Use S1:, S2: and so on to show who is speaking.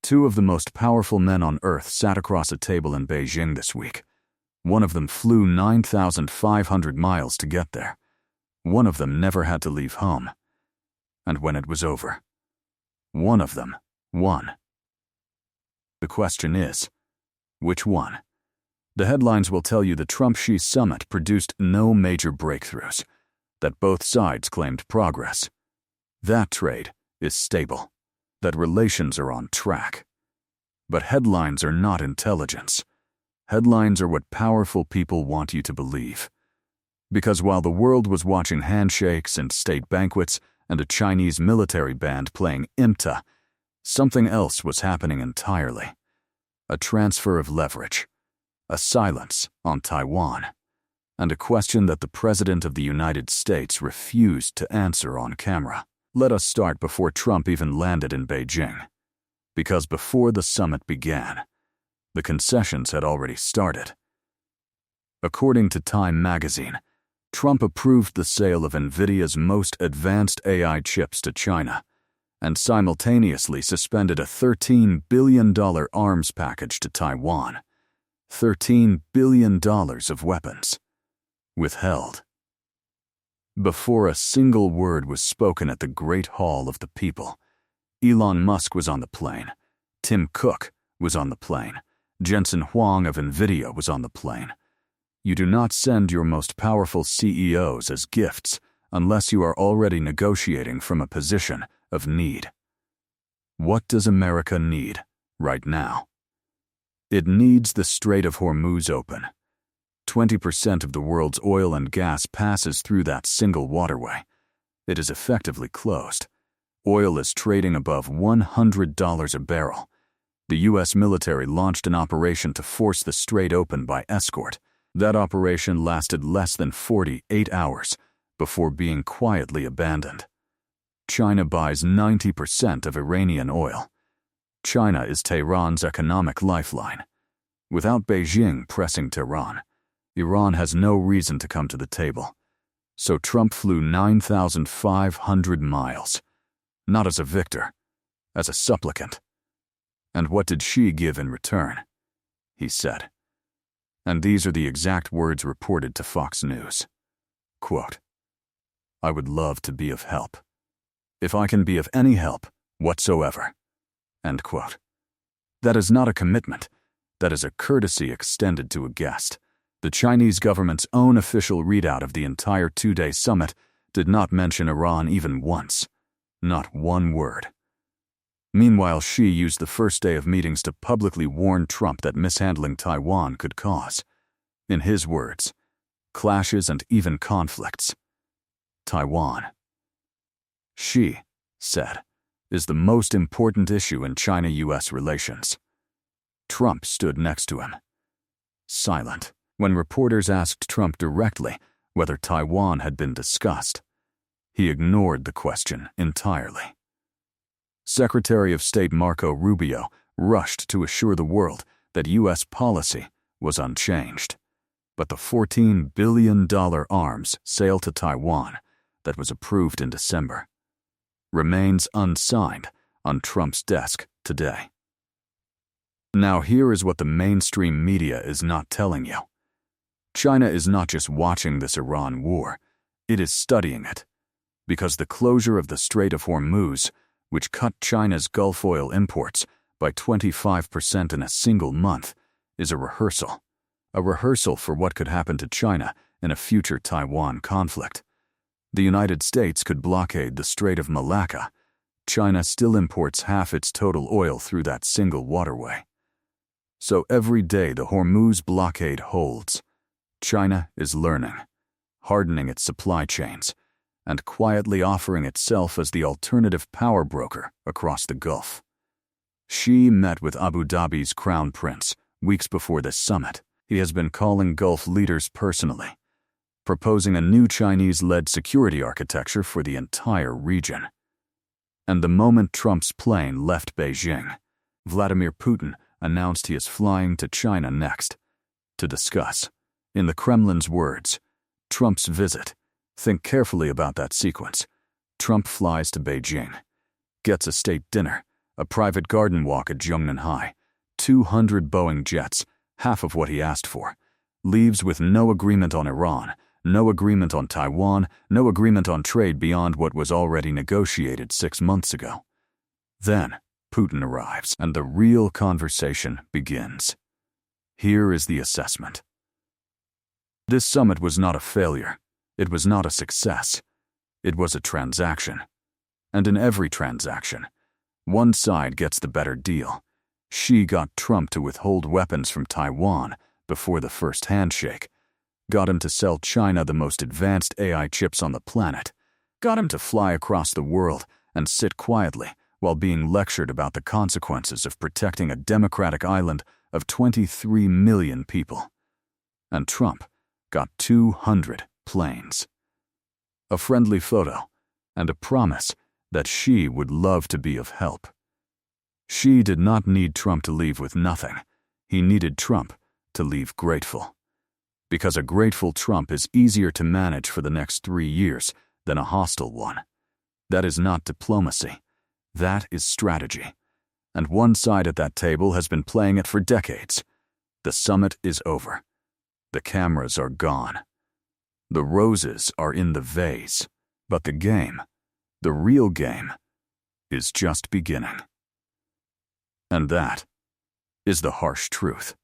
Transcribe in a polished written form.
S1: Two of the most powerful men on Earth sat across a table in Beijing this week. One of them flew 9,500 miles to get there. One of them never had to leave home. And when it was over, one of them won. The question is, which one? The headlines will tell you the Trump-Xi summit produced no major breakthroughs, that both sides claimed progress, that trade is stable, that relations are on track. But headlines are not intelligence. Headlines are what powerful people want you to believe. Because while the world was watching handshakes and state banquets and a Chinese military band playing IMTA, something else was happening entirely. A transfer of leverage, a silence on Taiwan, and a question that the President of the United States refused to answer on camera. Let us start before Trump even landed in Beijing. Because before the summit began, the concessions had already started. According to Time magazine, Trump approved the sale of Nvidia's most advanced AI chips to China, and simultaneously suspended a $13 billion arms package to Taiwan. $13 billion of weapons withheld. Before a single word was spoken at the Great Hall of the People, Elon Musk was on the plane, Tim Cook was on the plane, Jensen Huang of Nvidia was on the plane. You do not send your most powerful CEOs as gifts unless you are already negotiating from a position of need. What does America need right now? It needs the Strait of Hormuz open. 20% of the world's oil and gas passes through that single waterway. It is effectively closed. Oil is trading above $100 a barrel. The U.S. military launched an operation to force the strait open by escort. That operation lasted less than 48 hours before being quietly abandoned. China buys 90% of Iranian oil. China is Tehran's economic lifeline. Without Beijing pressing Tehran, Iran has no reason to come to the table. So Trump flew 9,500 miles, not as a victor, as a supplicant. And what did Xi give in return? He said. And these are the exact words reported to Fox News. Quote, "I would love to be of help. If I can be of any help whatsoever." End quote. That is not a commitment. That is a courtesy extended to a guest. The Chinese government's own official readout of the entire two-day summit did not mention Iran even once. Not one word. Meanwhile, Xi used the first day of meetings to publicly warn Trump that mishandling Taiwan could cause, in his words, clashes and even conflicts. Taiwan, Xi said, is the most important issue in China-US relations. Trump stood next to him, silent, when reporters asked Trump directly whether Taiwan had been discussed. He ignored the question entirely. Secretary of State Marco Rubio rushed to assure the world that U.S. policy was unchanged. But the $14 billion arms sale to Taiwan that was approved in December remains unsigned on Trump's desk today. Now here is what the mainstream media is not telling you. China is not just watching this Iran war, it is studying it. Because the closure of the Strait of Hormuz, which cut China's Gulf oil imports by 25% in a single month, is a rehearsal for what could happen to China in a future Taiwan conflict. The United States could blockade the Strait of Malacca. China still imports half its total oil through that single waterway. So every day the Hormuz blockade holds, China is learning, hardening its supply chains, and quietly offering itself as the alternative power broker across the Gulf. Xi met with Abu Dhabi's Crown Prince weeks before this summit. He has been calling Gulf leaders personally, proposing a new Chinese-led security architecture for the entire region. And the moment Trump's plane left Beijing, Vladimir Putin announced he is flying to China next to discuss, in the Kremlin's words, Trump's visit. Think carefully about that sequence. Trump flies to Beijing, gets a state dinner, a private garden walk at Zhongnanhai, 200 Boeing jets, half of what he asked for, leaves with no agreement on Iran, no agreement on Taiwan, no agreement on trade beyond what was already negotiated 6 months ago. Then, Putin arrives, and the real conversation begins. Here is the assessment. This summit was not a failure. It was not a success. It was a transaction. And in every transaction, one side gets the better deal. Xi got Trump to withhold weapons from Taiwan before the first handshake, got him to sell China the most advanced AI chips on the planet, got him to fly across the world and sit quietly while being lectured about the consequences of protecting a democratic island of 23 million people. And Trump got 200 planes, a friendly photo, and a promise that Xi would love to be of help. Xi did not need Trump to leave with nothing. He needed Trump to leave grateful. Because a grateful Trump is easier to manage for the next 3 years than a hostile one. That is not diplomacy. That is strategy. And one side at that table has been playing it for decades. The summit is over. The cameras are gone. The roses are in the vase. But the game, the real game, is just beginning. And that is the harsh truth.